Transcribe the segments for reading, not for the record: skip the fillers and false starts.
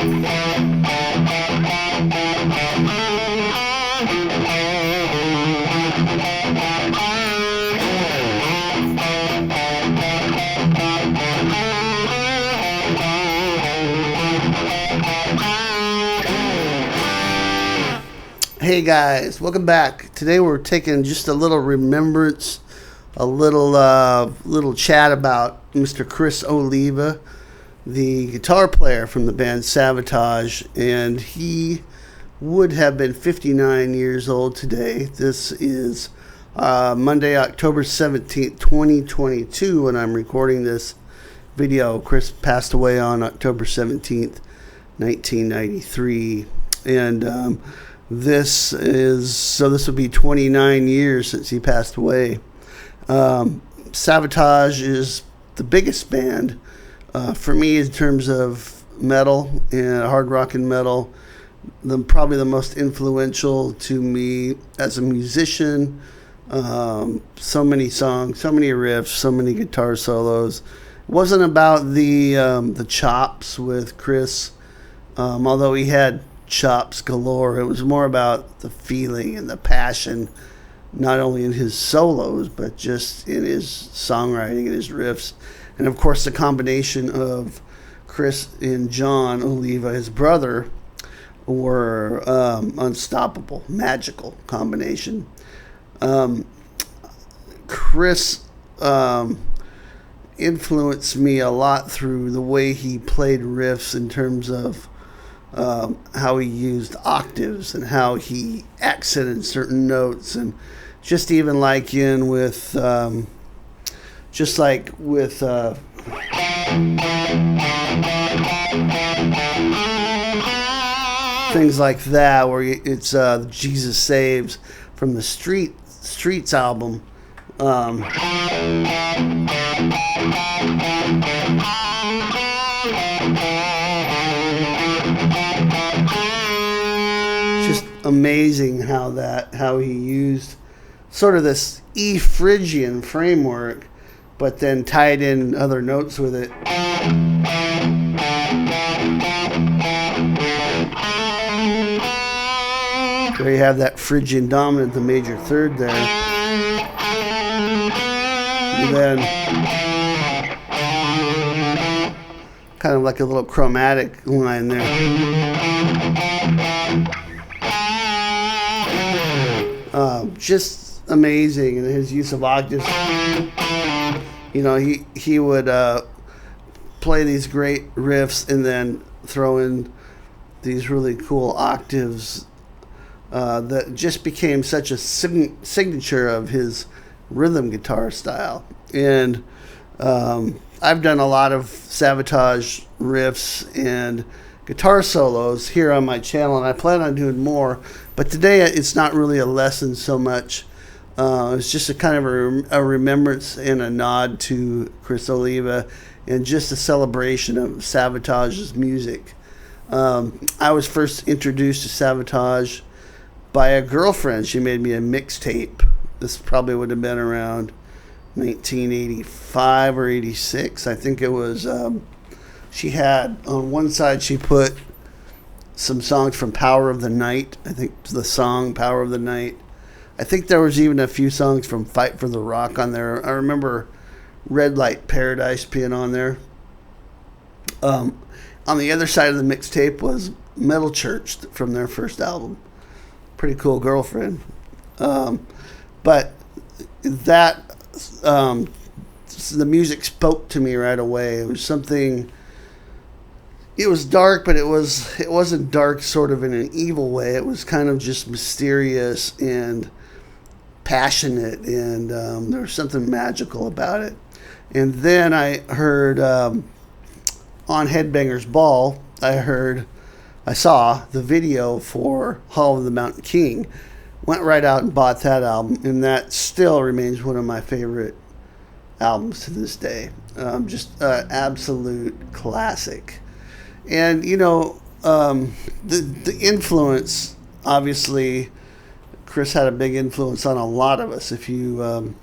Hey guys, welcome back. Today we're taking just a little remembrance, a little chat about Mr. Criss Oliva, the guitar player from the band Savatage, and he would have been 59 years old today. This is Monday, October 17th, 2022, when I'm recording this video. Criss passed away on October 17th, 1993, and this would be 29 years since he passed away. Savatage is the biggest band for me in terms of metal and hard rock and metal. Probably the most influential to me as a musician. So many songs, so many riffs, so many guitar solos. It wasn't about the chops with Criss, although he had chops galore. It was more about the feeling and the passion, not only in his solos but just in his songwriting and his riffs, and of course the combination of Criss and Jon Oliva, his brother, were unstoppable, magical combination. Criss influenced me a lot through the way he played riffs in terms of how he used octaves and how he accented certain notes, and just even like in with things like that, where it's Jesus Saves from the Streets album. Just amazing how he used sort of this E Phrygian framework, but then tied in other notes with it. There you have that Phrygian dominant, the major third there. And then kind of like a little chromatic line there. Just amazing, and his use of octaves. You know, he would play these great riffs and then throw in these really cool octaves that just became such a signature of his rhythm guitar style. And I've done a lot of Savatage riffs and guitar solos here on my channel, and I plan on doing more. But today it's not really a lesson so much. It's just a kind of a remembrance and a nod to Criss Oliva, and just a celebration of Savatage's music. I was first introduced to Savatage by a girlfriend. She made me a mixtape. This probably would have been around 1985 or 86. I think it was. She had, on one side, she put some songs from Power of the Night. I think the song Power of the Night. I think there was even a few songs from Fight for the Rock on there. I remember Red Light Paradise being on there. On the other side of the mixtape was Metal Church from their first album. Pretty cool girlfriend. But that, the music spoke to me right away. It was something, it was dark, but it wasn't dark sort of in an evil way. It was kind of just mysterious and passionate, and there was something magical about it. And then I heard on Headbangers Ball, I saw the video for Hall of the Mountain King. Went right out and bought that album, and that still remains one of my favorite albums to this day. Just an absolute classic. And, you know, the influence, obviously, Criss had a big influence on a lot of us. If you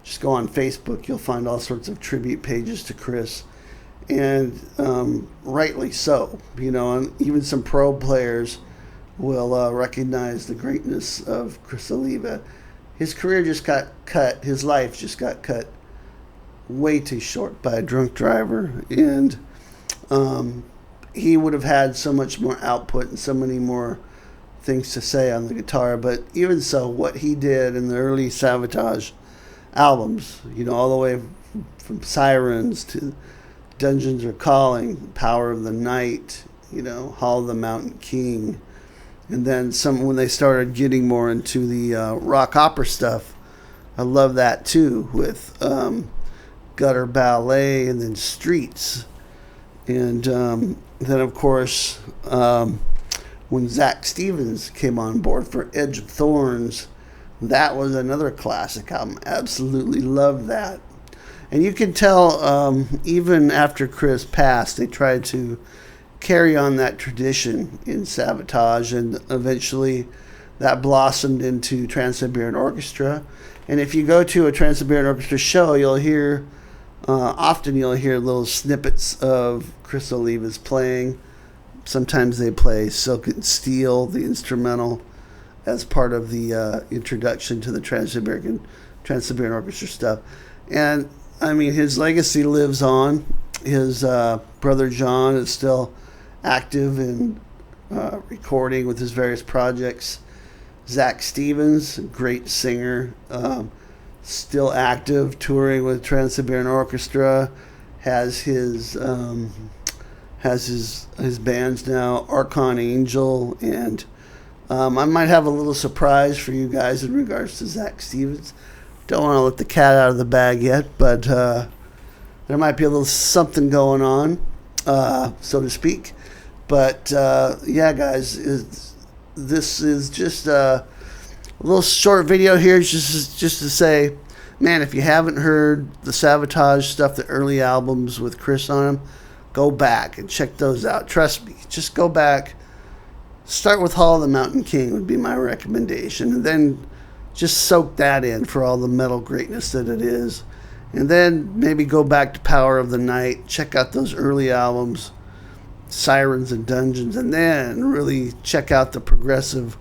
just go on Facebook, you'll find all sorts of tribute pages to Criss. and rightly so. You know, and even some pro players will recognize the greatness of Criss Oliva. His career just got cut. His life just got cut way too short by a drunk driver, and he would have had so much more output and so many more things to say on the guitar. But even so, what he did in the early Savatage albums, you know, all the way from Sirens to Dungeons Are Calling, Power of the Night, you know, Hall of the Mountain King, and then when they started getting more into the rock opera stuff, I love that too, with Gutter Ballet and then Streets. And then, of course, when Zak Stevens came on board for Edge of Thorns, that was another classic album. Absolutely loved that. And you can tell, even after Criss passed, they tried to carry on that tradition in Savatage, and eventually that blossomed into Trans-Siberian Orchestra. And if you go to a Trans-Siberian Orchestra show, you'll hear little snippets of Criss Oliva's playing. Sometimes they play Silk and Steel, the instrumental, as part of the introduction to the Trans-Siberian Orchestra stuff. And I mean, his legacy lives on. His brother Jon is still active in recording with his various projects. Zak Stevens, a great singer, still active, touring with Trans-Siberian Orchestra, has his bands now, Archon Angel, and I might have a little surprise for you guys in regards to Zak Stevens. Don't want to let the cat out of the bag yet, but there might be a little something going on, so to speak. But yeah, guys, this is just a little short video here, just to say, man, if you haven't heard the Savatage stuff, the early albums with Criss on them, go back and check those out. Trust me, just go back. Start with Hall of the Mountain King would be my recommendation, and then just soak that in for all the metal greatness that it is. And then maybe go back to Power of the Night, check out those early albums, Sirens and Dungeons, and then really check out the progressive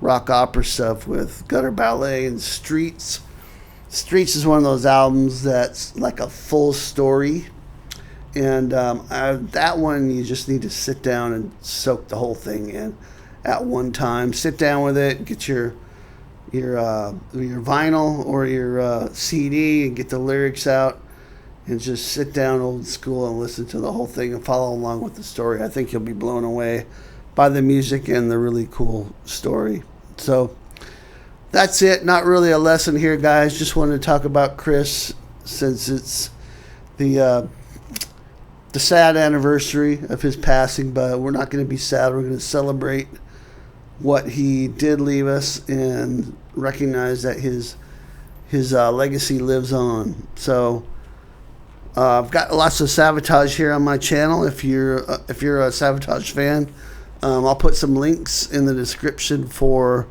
rock opera stuff with Gutter Ballet and Streets. Streets is one of those albums that's like a full story. And that one, you just need to sit down and soak the whole thing in at one time. Sit down with it, get your vinyl or your CD and get the lyrics out, and just sit down old school and listen to the whole thing and follow along with the story. I think you'll be blown away by the music and the really cool story. So that's it. Not really a lesson here, guys. Just wanted to talk about Criss since it's the sad anniversary of his passing, but we're not going to be sad. We're going to celebrate what he did leave us and recognize that his legacy lives on. So I've got lots of Savatage here on my channel. If you're a Savatage fan, I'll put some links in the description for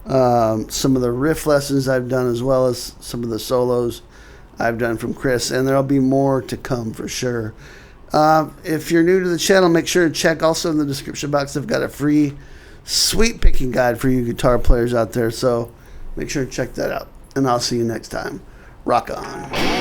some of the riff lessons I've done, as well as some of the solos I've done from Criss, and there'll be more to come for sure. If you're new to the channel, make sure to check also in the description box. I've got a free sweet picking guide for you guitar players out there, so make sure to check that out, and I'll see you next time. Rock on.